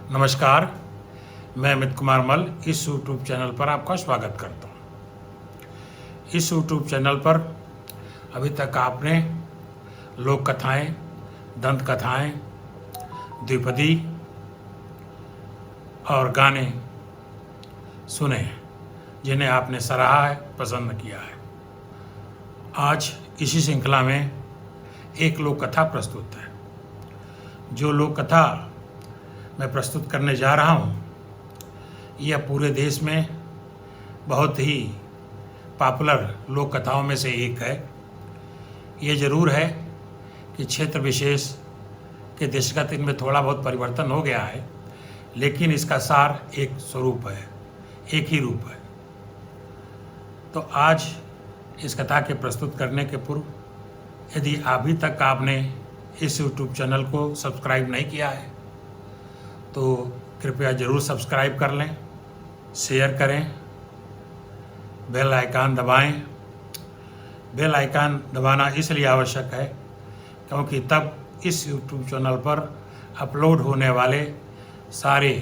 नमस्कार, मैं अमित कुमार मल इस यूट्यूब चैनल पर आपका स्वागत करता हूँ। इस यूट्यूब चैनल पर अभी तक आपने लोक कथाएँ, दंत कथाएँ, द्विपदी और गाने सुने हैं, जिन्हें आपने सराहा है, पसंद किया है। आज इसी श्रृंखला में एक लोक कथा प्रस्तुत है। जो लोक कथा मैं प्रस्तुत करने जा रहा हूँ, यह पूरे देश में बहुत ही पॉपुलर लोक कथाओं में से एक है। ये ज़रूर है कि क्षेत्र विशेष के दृष्टिगत इनमें थोड़ा बहुत परिवर्तन हो गया है, लेकिन इसका सार एक स्वरूप है, एक ही रूप है। तो आज इस कथा के प्रस्तुत करने के पूर्व यदि अभी तक आपने इस यूट्यूब चैनल को सब्सक्राइब नहीं किया है तो कृपया ज़रूर सब्सक्राइब कर लें, शेयर करें, बेल आइकन दबाएं। बेल आइकन दबाना इसलिए आवश्यक है क्योंकि तब इस यूट्यूब चैनल पर अपलोड होने वाले सारे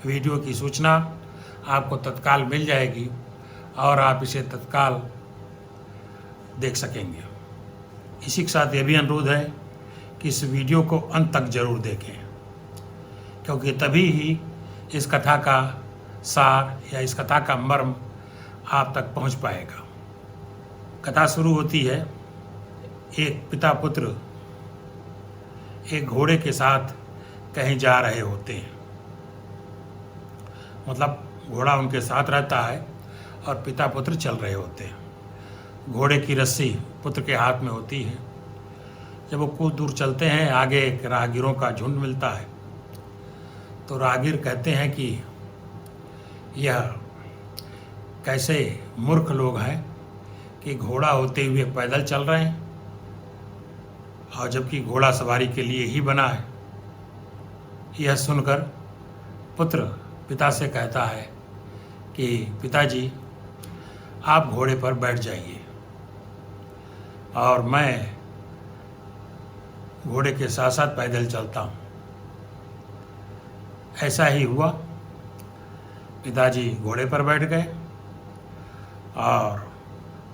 वीडियो की सूचना आपको तत्काल मिल जाएगी और आप इसे तत्काल देख सकेंगे। इसी के साथ ये भी अनुरोध है कि इस वीडियो को अंत तक जरूर देखें, क्योंकि तभी ही इस कथा का सार या इस कथा का मर्म आप तक पहुंच पाएगा। कथा शुरू होती है। एक पिता पुत्र एक घोड़े के साथ कहीं जा रहे होते हैं, मतलब घोड़ा उनके साथ रहता है और पिता पुत्र चल रहे होते हैं। घोड़े की रस्सी पुत्र के हाथ में होती है। जब वो कुछ दूर चलते हैं, आगे एक राहगीरों का झुंड मिलता है। तो राहगीर कहते हैं कि यह कैसे मूर्ख लोग हैं कि घोड़ा होते हुए पैदल चल रहे हैं, और जबकि घोड़ा सवारी के लिए ही बना है। यह सुनकर पुत्र पिता से कहता है कि पिताजी, आप घोड़े पर बैठ जाइए और मैं घोड़े के साथ साथ पैदल चलता हूँ। ऐसा ही हुआ। पिताजी घोड़े पर बैठ गए और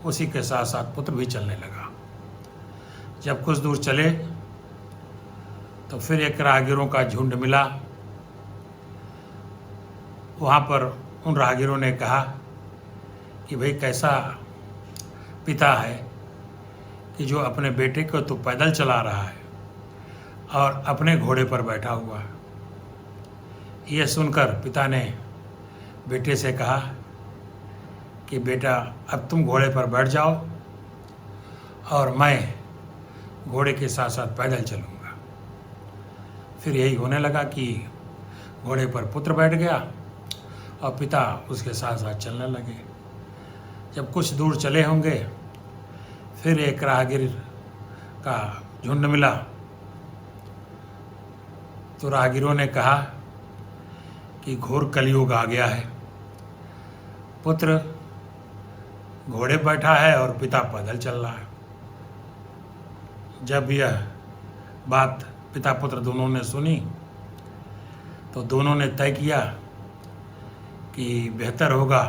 उसी के साथ साथ पुत्र भी चलने लगा। जब कुछ दूर चले तो फिर एक राहगीरों का झुंड मिला। वहाँ पर उन राहगीरों ने कहा कि भाई, कैसा पिता है कि जो अपने बेटे को तो पैदल चला रहा है और अपने घोड़े पर बैठा हुआ है। यह सुनकर पिता ने बेटे से कहा कि बेटा, अब तुम घोड़े पर बैठ जाओ और मैं घोड़े के साथ साथ पैदल चलूँगा। फिर यही होने लगा कि घोड़े पर पुत्र बैठ गया और पिता उसके साथ साथ चलने लगे। जब कुछ दूर चले होंगे, फिर एक राहगीर का झुंड मिला। तो राहगीरों ने कहा कि घोर कलयुग आ गया है। पुत्र घोड़े बैठा है और पिता पैदल चल रहा है। जब यह बात पिता पुत्र दोनों ने सुनी तो दोनों ने तय किया कि बेहतर होगा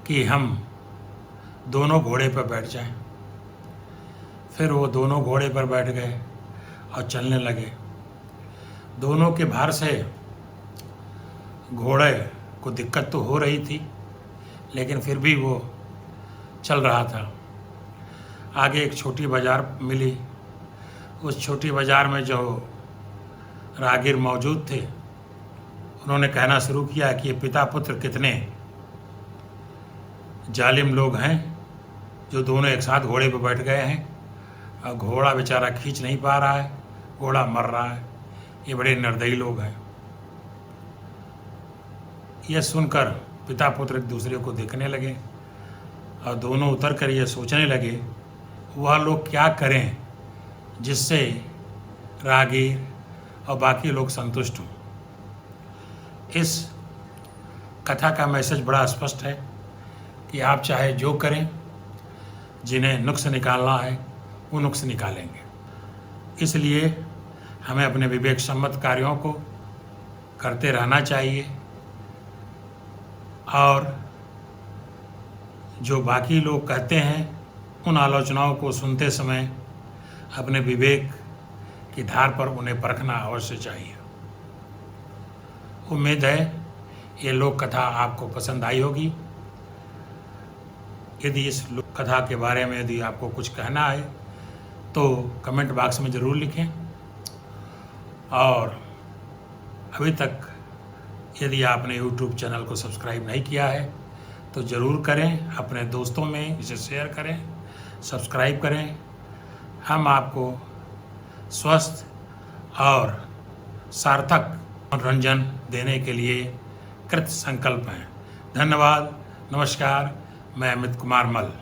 कि हम दोनों घोड़े पर बैठ जाएं। फिर वो दोनों घोड़े पर बैठ गए और चलने लगे। दोनों के भार से घोड़े को दिक्कत तो हो रही थी, लेकिन फिर भी वो चल रहा था। आगे एक छोटी बाज़ार मिली। उस छोटी बाज़ार में जो राहगीर मौजूद थे, उन्होंने कहना शुरू किया कि ये पिता पुत्र कितने जालिम लोग हैं जो दोनों एक साथ घोड़े पर बैठ गए हैं और घोड़ा बेचारा खींच नहीं पा रहा है, घोड़ा मर रहा है। ये बड़े निर्दयी लोग हैं। यह सुनकर पिता पुत्र एक दूसरे को देखने लगे और दोनों उतर कर ये सोचने लगे वह लोग क्या करें जिससे राहगीर और बाकी लोग संतुष्ट हों। इस कथा का मैसेज बड़ा स्पष्ट है कि आप चाहे जो करें, जिन्हें नुक्स निकालना है वो नुक्स निकालेंगे। इसलिए हमें अपने विवेक सम्मत कार्यों को करते रहना चाहिए। और जो बाकी लोग कहते हैं उन आलोचनाओं को सुनते समय अपने विवेक की धार पर उन्हें परखना अवश्य चाहिए। उम्मीद है ये लोक कथा आपको पसंद आई होगी। यदि इस लोक कथा के बारे में यदि आपको कुछ कहना है तो कमेंट बॉक्स में ज़रूर लिखें। और अभी तक यदि आपने YouTube चैनल को सब्सक्राइब नहीं किया है तो ज़रूर करें, अपने दोस्तों में इसे शेयर करें, सब्सक्राइब करें। हम आपको स्वस्थ और सार्थक मनोरंजन देने के लिए कृत संकल्प हैं। धन्यवाद। नमस्कार। मैं अमित कुमार मल।